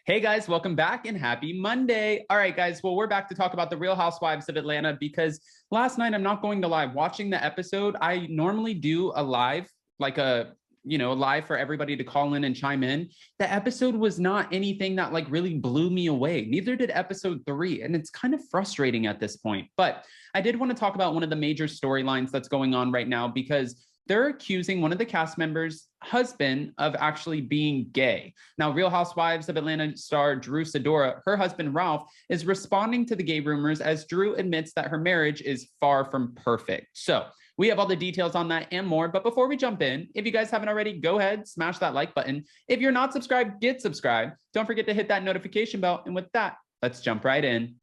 Hey guys, welcome back and happy Monday. All right, guys. Well, we're back to talk about the Real Housewives of Atlanta because last night, I'm not going to lie, watching the episode, I normally do a live, like a live for everybody to call in and chime in. The episode was not anything that like really blew me away. Neither did episode 3. And it's kind of frustrating at this point. But I did want to talk about one of the major storylines that's going on right now because they're accusing one of the cast members' husband of actually being gay. Now, Real Housewives of Atlanta star Drew Sidora, her husband Ralph, is responding to the gay rumors as Drew admits that her marriage is far from perfect. So we have all the details on that and more. But before we jump in, if you guys haven't already, go ahead, smash that like button. If you're not subscribed, get subscribed. Don't forget to hit that notification bell. And with that, let's jump right in.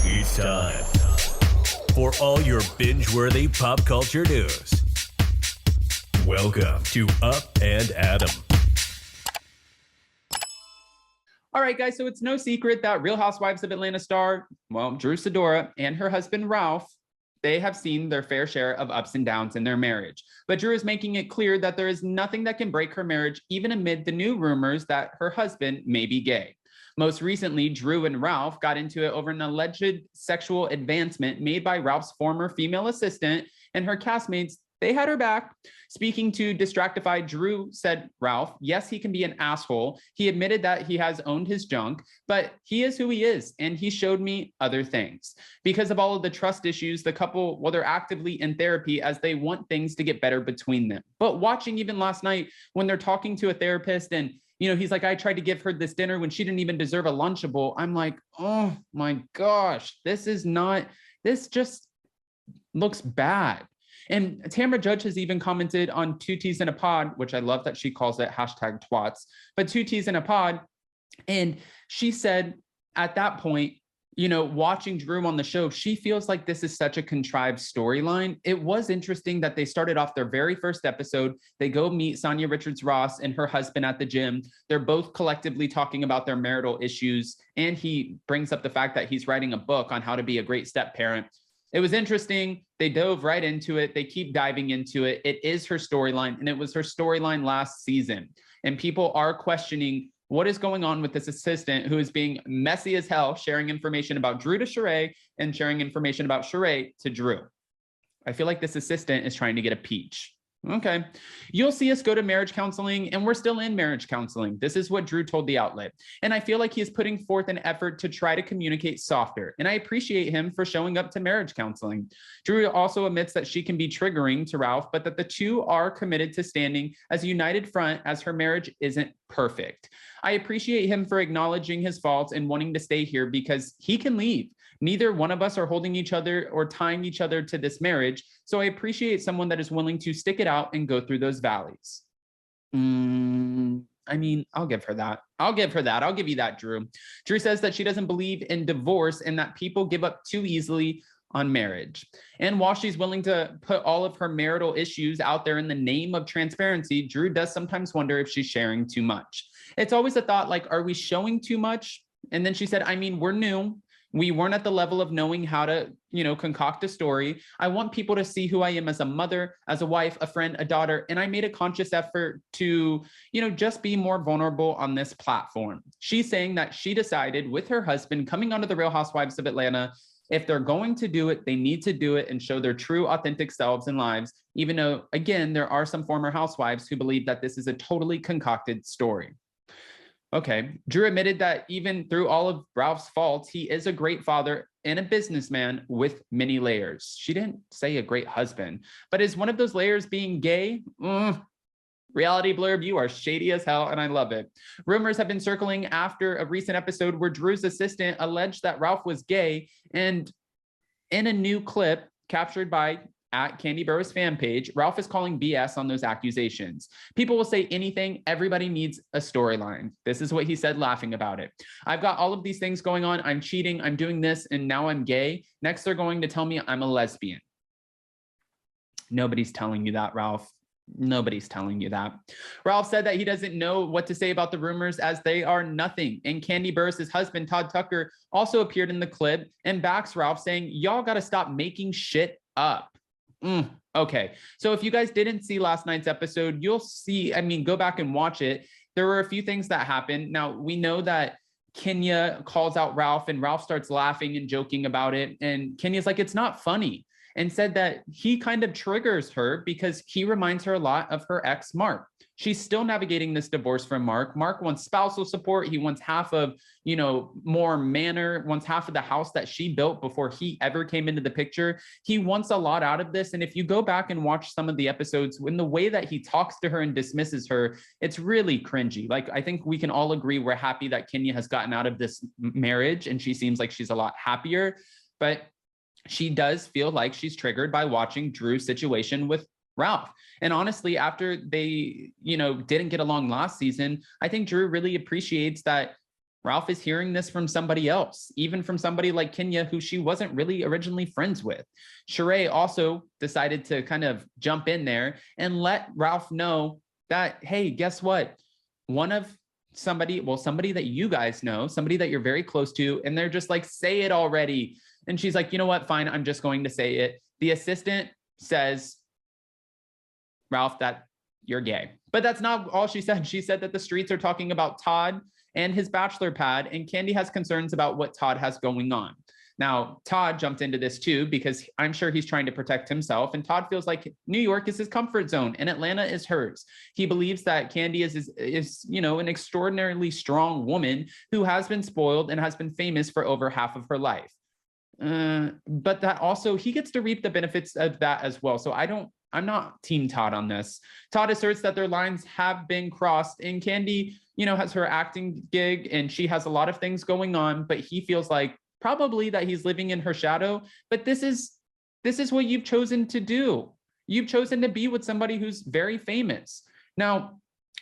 It's time for all your binge-worthy pop culture news. Welcome to Up and Adam. All right, guys, so it's no secret that Real Housewives of Atlanta star, Drew Sidora and her husband Ralph, they have seen their fair share of ups and downs in their marriage. But Drew is making it clear that there is nothing that can break her marriage, even amid the new rumors that her husband may be gay. Most recently, Drew and Ralph got into it over an alleged sexual advancement made by Ralph's former female assistant, and her castmates, they had her back. Speaking to Distractify, Drew said, Ralph, yes, he can be an asshole. He admitted that he has owned his junk, but he is who he is, and he showed me other things. Because of all of the trust issues, the couple, they're actively in therapy as they want things to get better between them. But watching even last night when they're talking to a therapist and he's like, I tried to give her this dinner when she didn't even deserve a Lunchable. I'm like, oh my gosh, this just looks bad. And Tamra Judge has even commented on Two Teas in a Pod, which I love that she calls it #twats, but Two Teas in a Pod. And she said at that point, watching Drew on the show, she feels like this is such a contrived storyline. It was interesting that they started off their very first episode. They go meet Sonia Richards-Ross and her husband at the gym. They're both collectively talking about their marital issues. And he brings up the fact that he's writing a book on how to be a great step parent. It was interesting. They dove right into it. They keep diving into it. It is her storyline, and it was her storyline last season. And people are questioning what is going on with this assistant who is being messy as hell, sharing information about Drew to Sheree and sharing information about Sheree to Drew. I feel like this assistant is trying to get a peach. Okay. You'll see us go to marriage counseling, and we're still in marriage counseling. This is what Drew told the outlet. And I feel like he is putting forth an effort to try to communicate softer. And I appreciate him for showing up to marriage counseling. Drew also admits that she can be triggering to Ralph, but that the two are committed to standing as a united front as her marriage isn't perfect. I appreciate him for acknowledging his faults and wanting to stay here because he can leave. Neither one of us are holding each other or tying each other to this marriage. So I appreciate someone that is willing to stick it out and go through those valleys. I'll give her that. I'll give you that, Drew. Drew says that she doesn't believe in divorce and that people give up too easily on marriage. And while she's willing to put all of her marital issues out there in the name of transparency, Drew does sometimes wonder if she's sharing too much. It's always a thought like, are we showing too much? And then she said, we're new. We weren't at the level of knowing how to, concoct a story. I want people to see who I am as a mother, as a wife, a friend, a daughter. And I made a conscious effort to, just be more vulnerable on this platform. She's saying that she decided with her husband coming onto the Real Housewives of Atlanta, if they're going to do it, they need to do it and show their true, authentic selves and lives, even though, again, there are some former housewives who believe that this is a totally concocted story. Okay, Drew admitted that even through all of Ralph's faults, he is a great father and a businessman with many layers. She didn't say a great husband, but is one of those layers being gay? Reality blurb, you are shady as hell, and I love it. Rumors have been circling after a recent episode where Drew's assistant alleged that Ralph was gay, and in a new clip captured by at Candy Burris fan page, Ralph is calling BS on those accusations. People will say anything. Everybody needs a storyline. This is what he said, laughing about it. I've got all of these things going on. I'm cheating. I'm doing this. And now I'm gay. Next, they're going to tell me I'm a lesbian. Nobody's telling you that, Ralph. Nobody's telling you that. Ralph said that he doesn't know what to say about the rumors as they are nothing. And Candy Burris' husband, Todd Tucker, also appeared in the clip and backs Ralph, saying, y'all got to stop making shit up. Okay, so if you guys didn't see last night's episode, you'll see, go back and watch it. there were a few things that happened. Now, we know that Kenya calls out Ralph and Ralph starts laughing and joking about it. And Kenya's like, it's not funny, and said that he kind of triggers her because he reminds her a lot of her ex, Mark. She's still navigating this divorce from Mark. Mark wants spousal support. He wants half of, more manor, wants half of the house that she built before he ever came into the picture. He wants a lot out of this. And if you go back and watch some of the episodes, in the way that he talks to her and dismisses her, it's really cringy. Like, I think we can all agree we're happy that Kenya has gotten out of this marriage and she seems like she's a lot happier. But she does feel like she's triggered by watching Drew's situation with Ralph. And honestly, after they, didn't get along last season, I think Drew really appreciates that Ralph is hearing this from somebody else, even from somebody like Kenya, who she wasn't really originally friends with. Sheree also decided to kind of jump in there and let Ralph know that, hey, guess what? Somebody that you guys know, somebody that you're very close to, and they're just like, say it already. And she's like, you know what? Fine, I'm just going to say it. The assistant says, Ralph, that you're gay. But that's not all she said. She said that the streets are talking about Todd and his bachelor pad, and Candy has concerns about what Todd has going on. Now, Todd jumped into this too, because I'm sure he's trying to protect himself. And Todd feels like New York is his comfort zone and Atlanta is hers. He believes that Candy is an extraordinarily strong woman who has been spoiled and has been famous for over half of her life. But that also, he gets to reap the benefits of that as well. So I'm not team Todd on this. Todd asserts that their lines have been crossed, and Candy, has her acting gig and she has a lot of things going on, but he feels like probably that he's living in her shadow. But this is what you've chosen to do. You've chosen to be with somebody who's very famous. Now,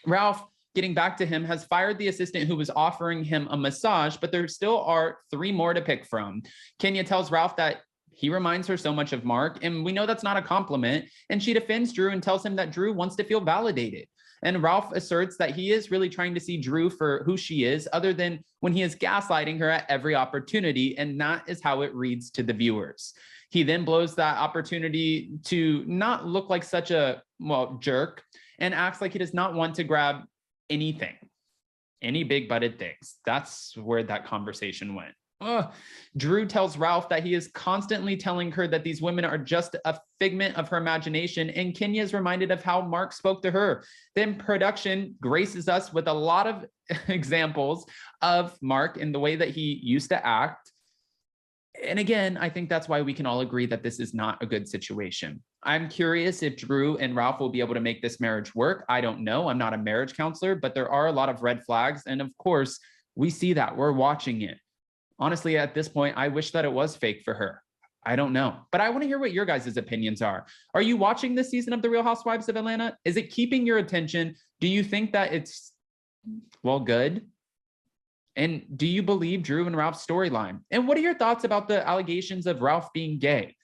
Ralph, getting back to him, has fired the assistant who was offering him a massage, but there still are 3 more to pick from. Kenya tells Ralph that he reminds her so much of Mark, and we know that's not a compliment. And she defends Drew and tells him that Drew wants to feel validated. And Ralph asserts that he is really trying to see Drew for who she is, other than when he is gaslighting her at every opportunity. And that is how it reads to the viewers. He then blows that opportunity to not look like such a, jerk, and acts like he does not want to grab anything, any big butted things. That's where that conversation went. Drew tells Ralph that he is constantly telling her that these women are just a figment of her imagination, and Kenya is reminded of how Mark spoke to her. Then production graces us with a lot of examples of Mark and the way that he used to act. And again, I think that's why we can all agree that this is not a good situation. I'm curious if Drew and Ralph will be able to make this marriage work. I don't know. I'm not a marriage counselor, but there are a lot of red flags. And of course, we see that. We're watching it. Honestly, at this point, I wish that it was fake for her. I don't know. But I want to hear what your guys' opinions are. Are you watching this season of The Real Housewives of Atlanta? Is it keeping your attention? Do you think that it's, good? And do you believe Drew and Ralph's storyline? And what are your thoughts about the allegations of Ralph being gay?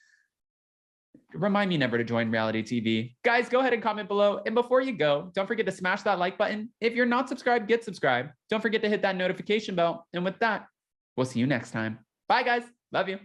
Remind me never to join reality TV. Guys, go ahead and comment below. And before you go, don't forget to smash that like button. If you're not subscribed, get subscribed. Don't forget to hit that notification bell. And with that, we'll see you next time. Bye, guys. Love you.